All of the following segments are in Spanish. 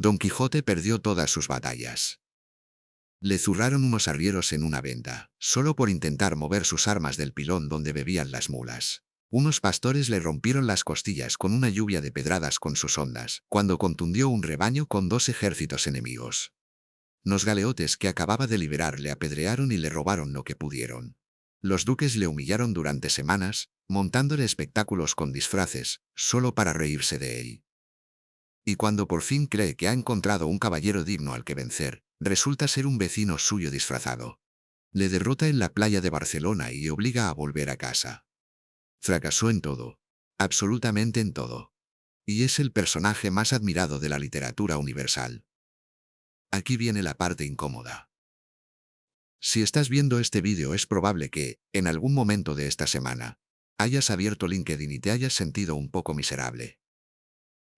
Don Quijote perdió todas sus batallas. Le zurraron unos arrieros en una venta, solo por intentar mover sus armas del pilón donde bebían las mulas. Unos pastores le rompieron las costillas con una lluvia de pedradas con sus hondas, cuando contundió un rebaño con 2 ejércitos enemigos. Los galeotes que acababa de liberar le apedrearon y le robaron lo que pudieron. Los duques le humillaron durante semanas, montándole espectáculos con disfraces, solo para reírse de él. Y cuando por fin cree que ha encontrado un caballero digno al que vencer, resulta ser un vecino suyo disfrazado. Le derrota en la playa de Barcelona y obliga a volver a casa. Fracasó en todo. Absolutamente en todo. Y es el personaje más admirado de la literatura universal. Aquí viene la parte incómoda. Si estás viendo este vídeo es probable que, en algún momento de esta semana, hayas abierto LinkedIn y te hayas sentido un poco miserable.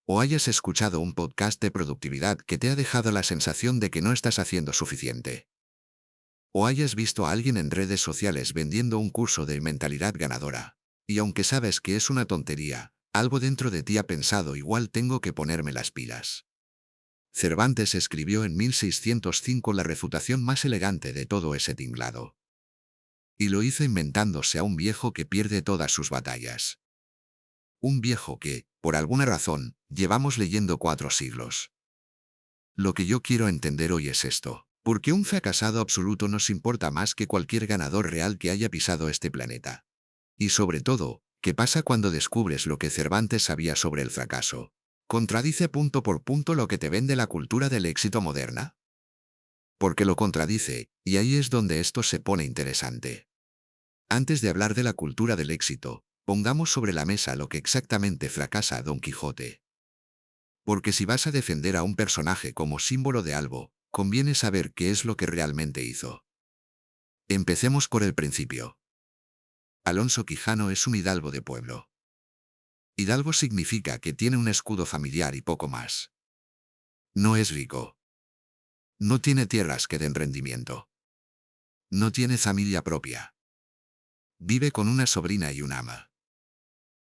O hayas escuchado un podcast de productividad que te ha dejado la sensación de que no estás haciendo suficiente. O hayas visto a alguien en redes sociales vendiendo un curso de mentalidad ganadora. Y aunque sabes que es una tontería, algo dentro de ti ha pensado igual tengo que ponerme las pilas. Cervantes escribió en 1605 la refutación más elegante de todo ese tinglado. Y lo hizo inventándose a un viejo que pierde todas sus batallas. Un viejo que, por alguna razón, llevamos leyendo 4 siglos. Lo que yo quiero entender hoy es esto. ¿Por qué un fracasado absoluto nos importa más que cualquier ganador real que haya pisado este planeta? Y sobre todo, ¿qué pasa cuando descubres lo que Cervantes sabía sobre el fracaso? ¿Contradice punto por punto lo que te vende la cultura del éxito moderna? Porque lo contradice, y ahí es donde esto se pone interesante. Antes de hablar de la cultura del éxito, pongamos sobre la mesa lo que exactamente fracasa a Don Quijote. Porque si vas a defender a un personaje como símbolo de algo, conviene saber qué es lo que realmente hizo. Empecemos por el principio. Alonso Quijano es un hidalgo de pueblo. Hidalgo significa que tiene un escudo familiar y poco más. No es rico. No tiene tierras que den rendimiento. No tiene familia propia. Vive con una sobrina y un ama.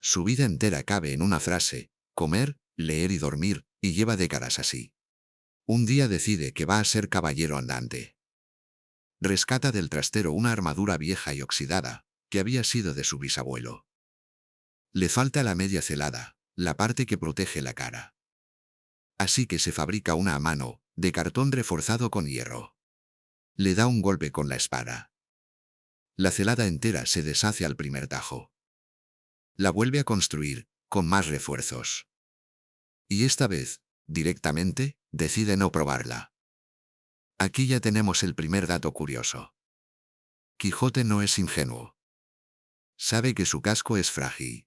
Su vida entera cabe en una frase: comer, leer y dormir, y lleva décadas así. Un día decide que va a ser caballero andante. Rescata del trastero una armadura vieja y oxidada, que había sido de su bisabuelo. Le falta la media celada, la parte que protege la cara. Así que se fabrica una a mano, de cartón reforzado con hierro. Le da un golpe con la espada. La celada entera se deshace al primer tajo. La vuelve a construir, con más refuerzos. Y esta vez, directamente, decide no probarla. Aquí ya tenemos el primer dato curioso. Quijote no es ingenuo. Sabe que su casco es frágil.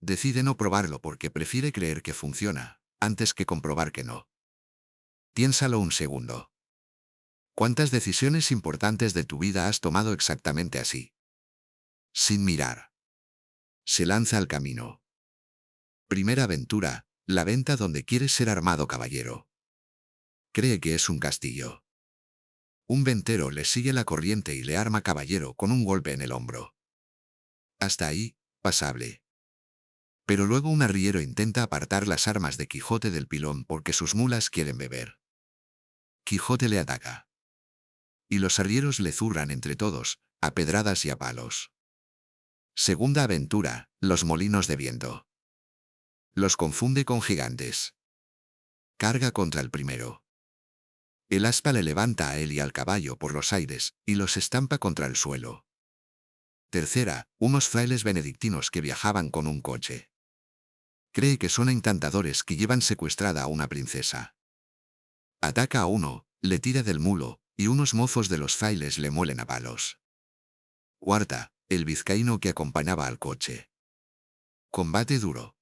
Decide no probarlo porque prefiere creer que funciona, antes que comprobar que no. Piénsalo un segundo. ¿Cuántas decisiones importantes de tu vida has tomado exactamente así? Sin mirar. Se lanza al camino. Primera aventura, la venta donde quieres ser armado caballero. Cree que es un castillo. Un ventero le sigue la corriente y le arma caballero con un golpe en el hombro. Hasta ahí, pasable. Pero luego un arriero intenta apartar las armas de Quijote del pilón porque sus mulas quieren beber. Quijote le ataca. Y los arrieros le zurran entre todos, a pedradas y a palos. Segunda aventura, los molinos de viento. Los confunde con gigantes. Carga contra el primero. El aspa le levanta a él y al caballo por los aires, y los estampa contra el suelo. Tercera, unos frailes benedictinos que viajaban con un coche. Cree que son encantadores que llevan secuestrada a una princesa. Ataca a uno, le tira del mulo, y unos mozos de los frailes le muelen a palos. Cuarta, el vizcaíno que acompañaba al coche. Combate duro.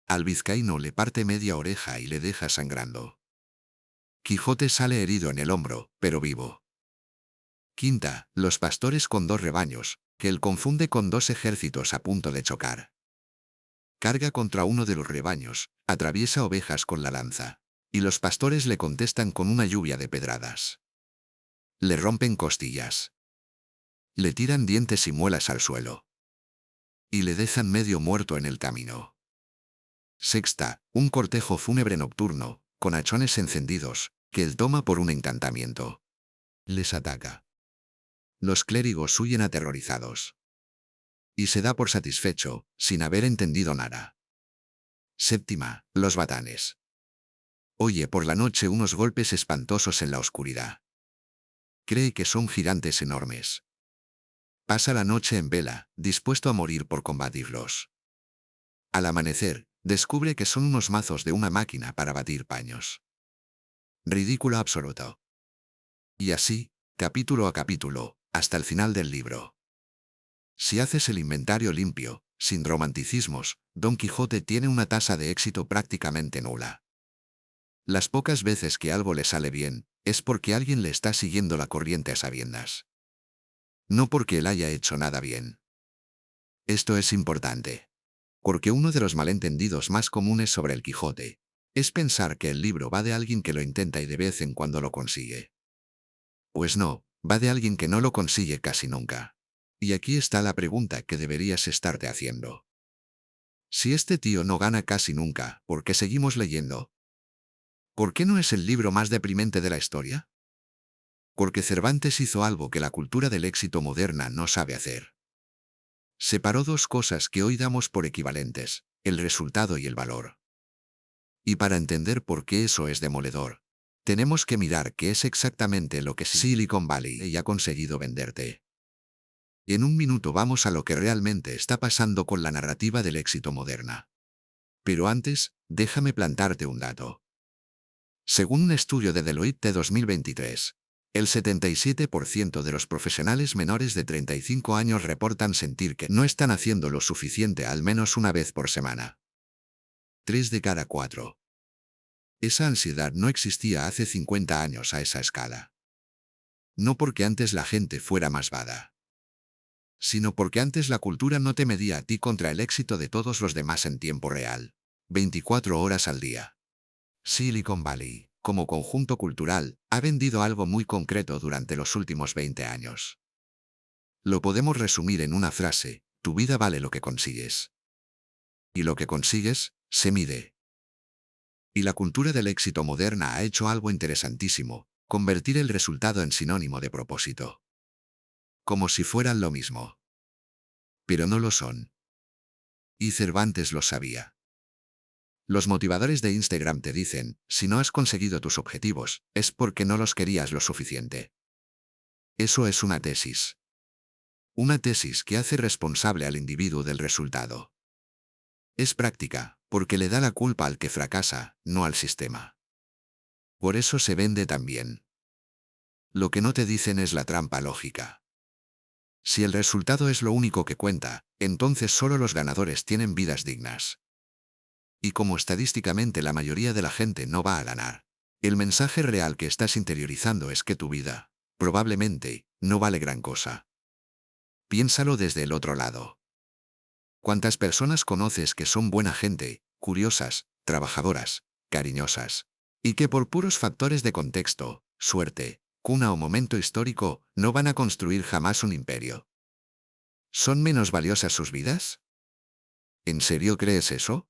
Al vizcaíno le parte media oreja y le deja sangrando. Quijote sale herido en el hombro, pero vivo. Quinta, los pastores con 2 rebaños, que él confunde con 2 ejércitos a punto de chocar. Carga contra uno de los rebaños, atraviesa ovejas con la lanza, y los pastores le contestan con una lluvia de pedradas. Le rompen costillas. Le tiran dientes y muelas al suelo. Y le dejan medio muerto en el camino. Sexta, un cortejo fúnebre nocturno, con hachones encendidos, que él toma por un encantamiento. Les ataca. Los clérigos huyen aterrorizados. Y se da por satisfecho, sin haber entendido nada. Séptima, los batanes. Oye por la noche unos golpes espantosos en la oscuridad. Cree que son gigantes enormes. Pasa la noche en vela, dispuesto a morir por combatirlos. Al amanecer, descubre que son unos mazos de una máquina para batir paños. Ridículo absoluto. Y así, capítulo a capítulo, hasta el final del libro. Si haces el inventario limpio, sin romanticismos, Don Quijote tiene una tasa de éxito prácticamente nula. Las pocas veces que algo le sale bien, es porque alguien le está siguiendo la corriente a sabiendas. No porque él haya hecho nada bien. Esto es importante. Porque uno de los malentendidos más comunes sobre el Quijote es pensar que el libro va de alguien que lo intenta y de vez en cuando lo consigue. Pues no, va de alguien que no lo consigue casi nunca. Y aquí está la pregunta que deberías estarte haciendo. Si este tío no gana casi nunca, ¿por qué seguimos leyendo? ¿Por qué no es el libro más deprimente de la historia? Porque Cervantes hizo algo que la cultura del éxito moderna no sabe hacer. Separó dos cosas que hoy damos por equivalentes, el resultado y el valor. Y para entender por qué eso es demoledor, tenemos que mirar qué es exactamente lo que Silicon Valley ha conseguido venderte. En un minuto vamos a lo que realmente está pasando con la narrativa del éxito moderna. Pero antes, déjame plantarte un dato. Según un estudio de Deloitte de 2023, el 77% de los profesionales menores de 35 años reportan sentir que no están haciendo lo suficiente al menos una vez por semana. 3 de cada 4. Esa ansiedad no existía hace 50 años a esa escala. No porque antes la gente fuera más vaga, sino porque antes la cultura no te medía a ti contra el éxito de todos los demás en tiempo real, 24 horas al día. Silicon Valley, como conjunto cultural, ha vendido algo muy concreto durante los últimos 20 años. Lo podemos resumir en una frase: tu vida vale lo que consigues. Y lo que consigues, se mide. Y la cultura del éxito moderna ha hecho algo interesantísimo: convertir el resultado en sinónimo de propósito. Como si fueran lo mismo. Pero no lo son. Y Cervantes lo sabía. Los motivadores de Instagram te dicen, si no has conseguido tus objetivos, es porque no los querías lo suficiente. Eso es una tesis. Una tesis que hace responsable al individuo del resultado. Es práctica, porque le da la culpa al que fracasa, no al sistema. Por eso se vende tan bien. Lo que no te dicen es la trampa lógica. Si el resultado es lo único que cuenta, entonces solo los ganadores tienen vidas dignas. Y como estadísticamente la mayoría de la gente no va a ganar, el mensaje real que estás interiorizando es que tu vida, probablemente, no vale gran cosa. Piénsalo desde el otro lado. ¿Cuántas personas conoces que son buena gente, curiosas, trabajadoras, cariñosas, y que por puros factores de contexto, suerte, cuna o momento histórico, no van a construir jamás un imperio? ¿Son menos valiosas sus vidas? ¿En serio crees eso?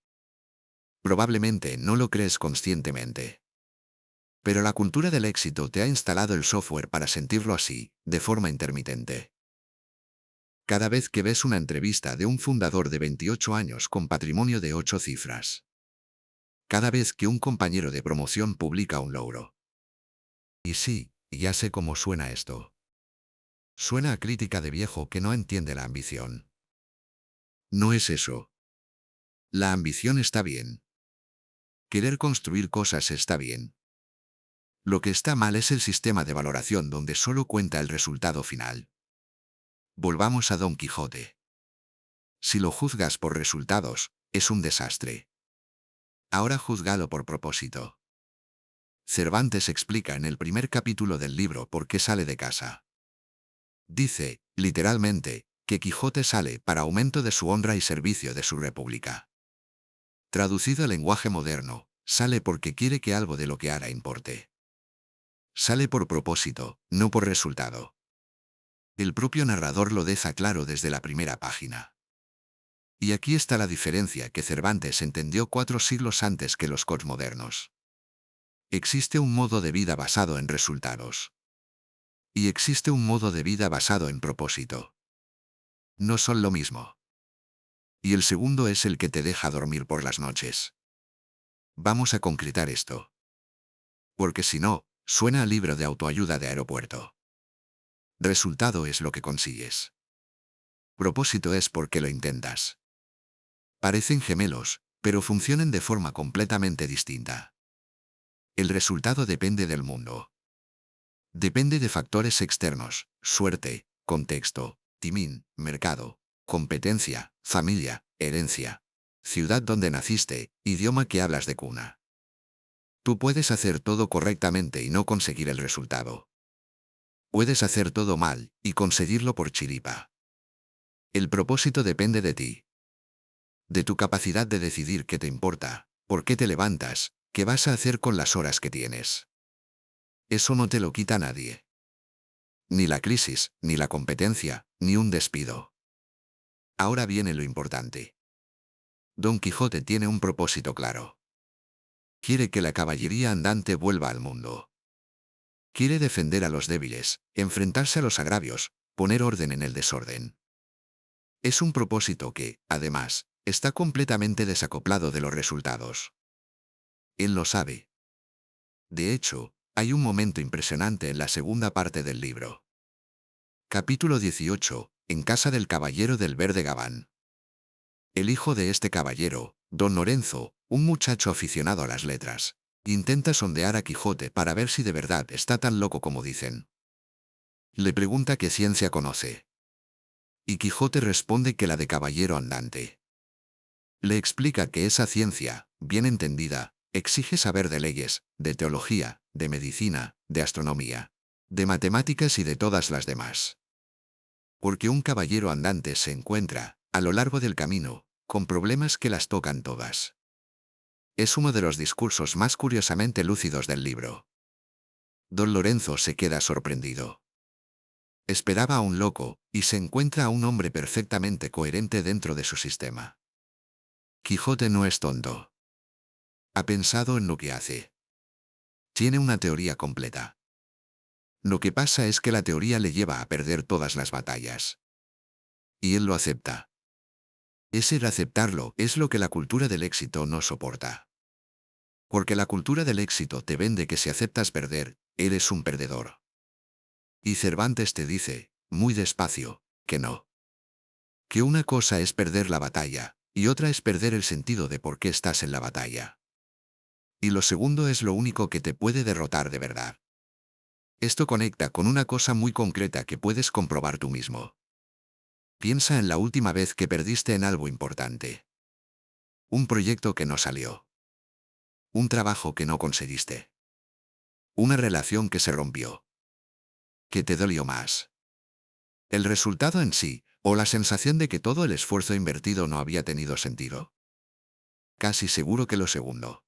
Probablemente no lo crees conscientemente. Pero la cultura del éxito te ha instalado el software para sentirlo así, de forma intermitente. Cada vez que ves una entrevista de un fundador de 28 años con patrimonio de 8 cifras. Cada vez que un compañero de promoción publica un logro. Y sí, ya sé cómo suena esto. Suena a crítica de viejo que no entiende la ambición. No es eso. La ambición está bien. Querer construir cosas está bien. Lo que está mal es el sistema de valoración donde solo cuenta el resultado final. Volvamos a Don Quijote. Si lo juzgas por resultados, es un desastre. Ahora juzgalo por propósito. Cervantes explica en el primer capítulo del libro por qué sale de casa. Dice, literalmente, que Quijote sale para aumento de su honra y servicio de su república. Traducido al lenguaje moderno, sale porque quiere que algo de lo que hará importe. Sale por propósito, no por resultado. El propio narrador lo deja claro desde la primera página. Y aquí está la diferencia que Cervantes entendió 4 siglos antes que los cots modernos. Existe un modo de vida basado en resultados. Y existe un modo de vida basado en propósito. No son lo mismo. Y el segundo es el que te deja dormir por las noches. Vamos a concretar esto. Porque si no, suena a libro de autoayuda de aeropuerto. Resultado es lo que consigues. Propósito es porque lo intentas. Parecen gemelos, pero funcionan de forma completamente distinta. El resultado depende del mundo. Depende de factores externos, suerte, contexto, timing, mercado, competencia, familia, herencia, ciudad donde naciste, idioma que hablas de cuna. Tú puedes hacer todo correctamente y no conseguir el resultado. Puedes hacer todo mal y conseguirlo por chiripa. El propósito depende de ti. De tu capacidad de decidir qué te importa, por qué te levantas, qué vas a hacer con las horas que tienes. Eso no te lo quita nadie. Ni la crisis, ni la competencia, ni un despido. Ahora viene lo importante. Don Quijote tiene un propósito claro. Quiere que la caballería andante vuelva al mundo. Quiere defender a los débiles, enfrentarse a los agravios, poner orden en el desorden. Es un propósito que, además, está completamente desacoplado de los resultados. Él lo sabe. De hecho, hay un momento impresionante en la segunda parte del libro. Capítulo 18, en casa del caballero del verde gabán. El hijo de este caballero, don Lorenzo, un muchacho aficionado a las letras, intenta sondear a Quijote para ver si de verdad está tan loco como dicen. Le pregunta qué ciencia conoce. Y Quijote responde que la de caballero andante. Le explica que esa ciencia, bien entendida, exige saber de leyes, de teología, de medicina, de astronomía, de matemáticas y de todas las demás. Porque un caballero andante se encuentra, a lo largo del camino, con problemas que las tocan todas. Es uno de los discursos más curiosamente lúcidos del libro. Don Lorenzo se queda sorprendido. Esperaba a un loco, y se encuentra a un hombre perfectamente coherente dentro de su sistema. Quijote no es tonto. Ha pensado en lo que hace. Tiene una teoría completa. Lo que pasa es que la teoría le lleva a perder todas las batallas. Y él lo acepta. Ese aceptarlo es lo que la cultura del éxito no soporta. Porque la cultura del éxito te vende que si aceptas perder, eres un perdedor. Y Cervantes te dice, muy despacio, que no. Que una cosa es perder la batalla, y otra es perder el sentido de por qué estás en la batalla. Y lo segundo es lo único que te puede derrotar de verdad. Esto conecta con una cosa muy concreta que puedes comprobar tú mismo. Piensa en la última vez que perdiste en algo importante. Un proyecto que no salió. Un trabajo que no conseguiste. Una relación que se rompió. ¿Qué te dolió más? ¿El resultado en sí, o la sensación de que todo el esfuerzo invertido no había tenido sentido? Casi seguro que lo segundo.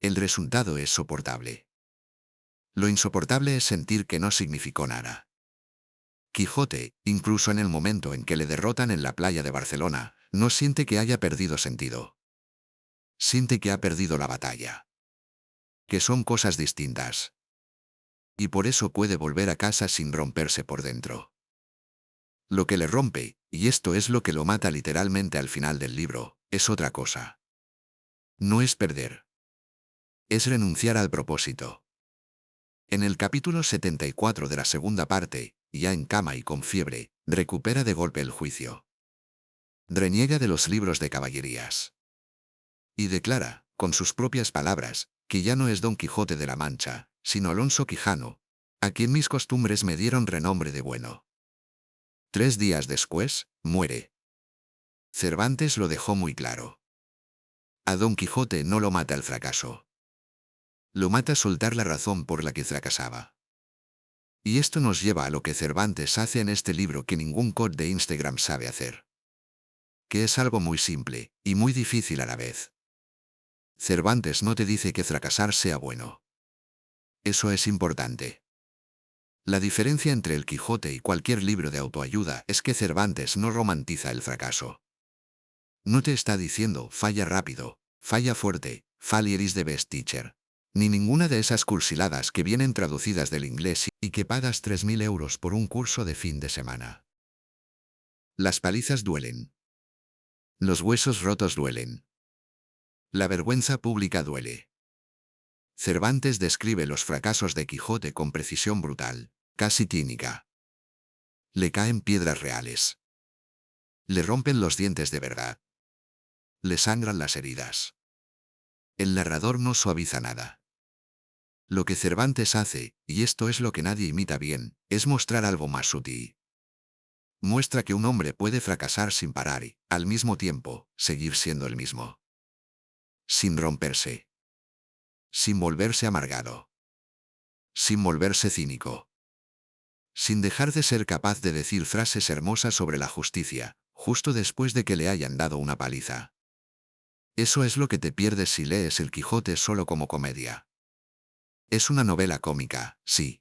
El resultado es soportable. Lo insoportable es sentir que no significó nada. Quijote, incluso en el momento en que le derrotan en la playa de Barcelona, no siente que haya perdido sentido. Siente que ha perdido la batalla. Que son cosas distintas. Y por eso puede volver a casa sin romperse por dentro. Lo que le rompe, y esto es lo que lo mata literalmente al final del libro, es otra cosa. No es perder. Es renunciar al propósito. En el capítulo 74 de la segunda parte, ya en cama y con fiebre, recupera de golpe el juicio. Reniega de los libros de caballerías. Y declara, con sus propias palabras, que ya no es Don Quijote de la Mancha, sino Alonso Quijano, a quien mis costumbres me dieron renombre de bueno. 3 días después, muere. Cervantes lo dejó muy claro. A Don Quijote no lo mata el fracaso. Lo mata soltar la razón por la que fracasaba. Y esto nos lleva a lo que Cervantes hace en este libro que ningún code de Instagram sabe hacer. Que es algo muy simple, y muy difícil a la vez. Cervantes no te dice que fracasar sea bueno. Eso es importante. La diferencia entre el Quijote y cualquier libro de autoayuda es que Cervantes no romantiza el fracaso. No te está diciendo, falla rápido, falla fuerte, failure is the best teacher. Ni ninguna de esas cursiladas que vienen traducidas del inglés y que pagas 3.000 euros por un curso de fin de semana. Las palizas duelen. Los huesos rotos duelen. La vergüenza pública duele. Cervantes describe los fracasos de Quijote con precisión brutal, casi clínica. Le caen piedras reales. Le rompen los dientes de verdad. Le sangran las heridas. El narrador no suaviza nada. Lo que Cervantes hace, y esto es lo que nadie imita bien, es mostrar algo más sutil. Muestra que un hombre puede fracasar sin parar y, al mismo tiempo, seguir siendo el mismo. Sin romperse. Sin volverse amargado. Sin volverse cínico. Sin dejar de ser capaz de decir frases hermosas sobre la justicia, justo después de que le hayan dado una paliza. Eso es lo que te pierdes si lees El Quijote solo como comedia. Es una novela cómica, sí.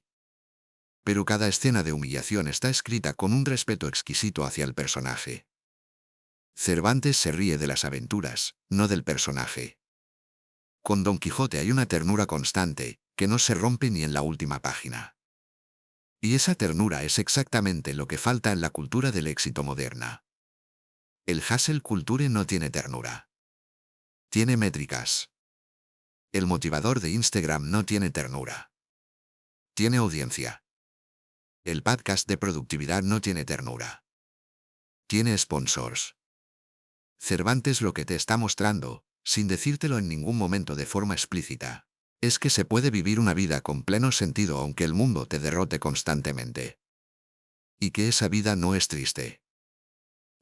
Pero cada escena de humillación está escrita con un respeto exquisito hacia el personaje. Cervantes se ríe de las aventuras, no del personaje. Con Don Quijote hay una ternura constante, que no se rompe ni en la última página. Y esa ternura es exactamente lo que falta en la cultura del éxito moderna. El hustle culture no tiene ternura. Tiene métricas. El motivador de Instagram no tiene ternura. Tiene audiencia. El podcast de productividad no tiene ternura. Tiene sponsors. Cervantes lo que te está mostrando, sin decírtelo en ningún momento de forma explícita, es que se puede vivir una vida con pleno sentido aunque el mundo te derrote constantemente. Y que esa vida no es triste.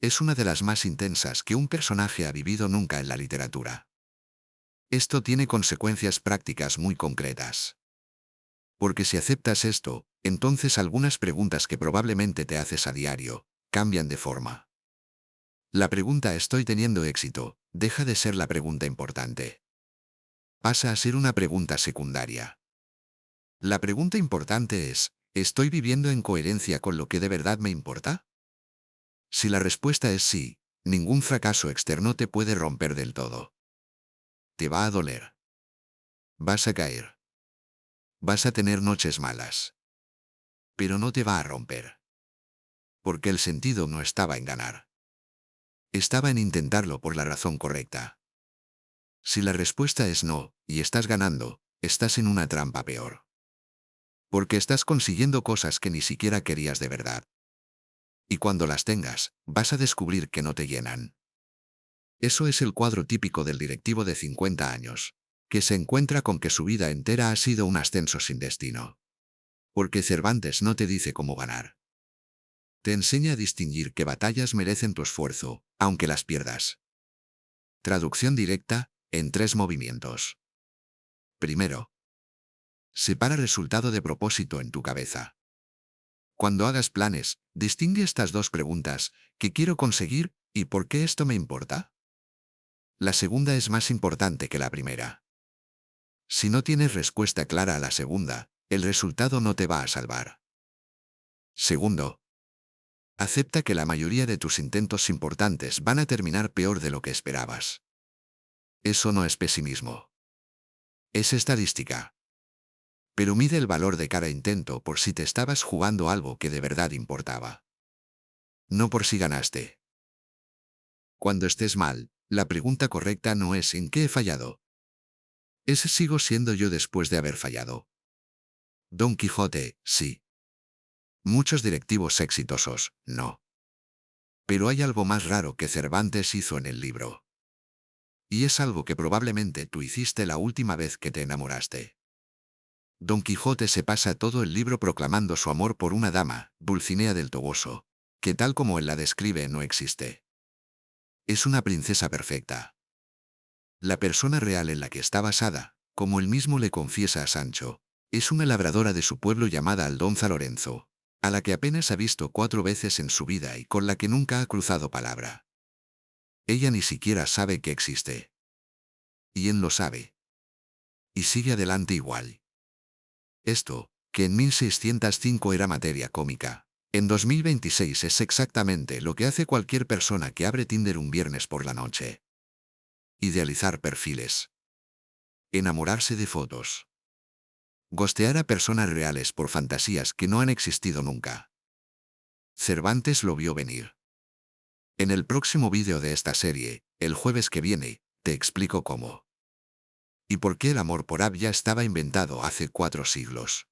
Es una de las más intensas que un personaje ha vivido nunca en la literatura. Esto tiene consecuencias prácticas muy concretas. Porque si aceptas esto, entonces algunas preguntas que probablemente te haces a diario, cambian de forma. La pregunta ¿estoy teniendo éxito? Deja de ser la pregunta importante. Pasa a ser una pregunta secundaria. La pregunta importante es, ¿estoy viviendo en coherencia con lo que de verdad me importa? Si la respuesta es sí, ningún fracaso externo te puede romper del todo. Te va a doler. Vas a caer. Vas a tener noches malas. Pero no te va a romper. Porque el sentido no estaba en ganar. Estaba en intentarlo por la razón correcta. Si la respuesta es no, y estás ganando, estás en una trampa peor. Porque estás consiguiendo cosas que ni siquiera querías de verdad. Y cuando las tengas, vas a descubrir que no te llenan. Eso es el cuadro típico del directivo de 50 años, que se encuentra con que su vida entera ha sido un ascenso sin destino. Porque Cervantes no te dice cómo ganar. Te enseña a distinguir qué batallas merecen tu esfuerzo, aunque las pierdas. Traducción directa, en 3 movimientos. Primero, separa resultado de propósito en tu cabeza. Cuando hagas planes, distingue estas 2 preguntas, ¿qué quiero conseguir y por qué esto me importa? La segunda es más importante que la primera. Si no tienes respuesta clara a la segunda, el resultado no te va a salvar. Segundo, acepta que la mayoría de tus intentos importantes van a terminar peor de lo que esperabas. Eso no es pesimismo. Es estadística. Pero mide el valor de cada intento por si te estabas jugando algo que de verdad importaba. No por si ganaste. Cuando estés mal, la pregunta correcta no es ¿en qué he fallado? Es ¿sigo siendo yo después de haber fallado? Don Quijote, sí. Muchos directivos exitosos, no. Pero hay algo más raro que Cervantes hizo en el libro. Y es algo que probablemente tú hiciste la última vez que te enamoraste. Don Quijote se pasa todo el libro proclamando su amor por una dama, Dulcinea del Toboso, que tal como él la describe no existe. Es una princesa perfecta. La persona real en la que está basada, como él mismo le confiesa a Sancho, es una labradora de su pueblo llamada Aldonza Lorenzo, a la que apenas ha visto 4 veces en su vida y con la que nunca ha cruzado palabra. Ella ni siquiera sabe que existe. Y él lo sabe. Y sigue adelante igual. Esto, que en 1605 era materia cómica, en 2026 es exactamente lo que hace cualquier persona que abre Tinder un viernes por la noche. Idealizar perfiles. Enamorarse de fotos. Gostear a personas reales por fantasías que no han existido nunca. Cervantes lo vio venir. En el próximo vídeo de esta serie, el jueves que viene, te explico cómo. Y por qué el amor por app ya estaba inventado hace 4 siglos.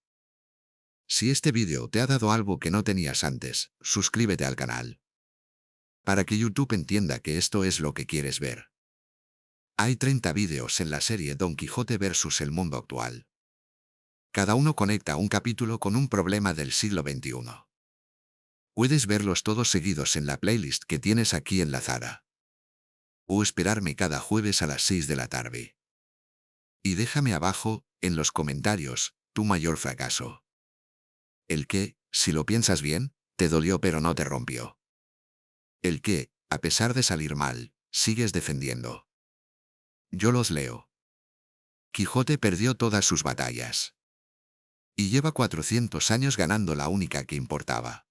Si este vídeo te ha dado algo que no tenías antes, suscríbete al canal. Para que YouTube entienda que esto es lo que quieres ver. Hay 30 vídeos en la serie Don Quijote versus el mundo actual. Cada uno conecta un capítulo con un problema del siglo XXI. Puedes verlos todos seguidos en la playlist que tienes aquí enlazada. O esperarme cada jueves a las 6 de la tarde. Y déjame abajo, en los comentarios, tu mayor fracaso. El que, si lo piensas bien, te dolió pero no te rompió. El que, a pesar de salir mal, sigues defendiendo. Yo los leo. Quijote perdió todas sus batallas. Y lleva 400 años ganando la única que importaba.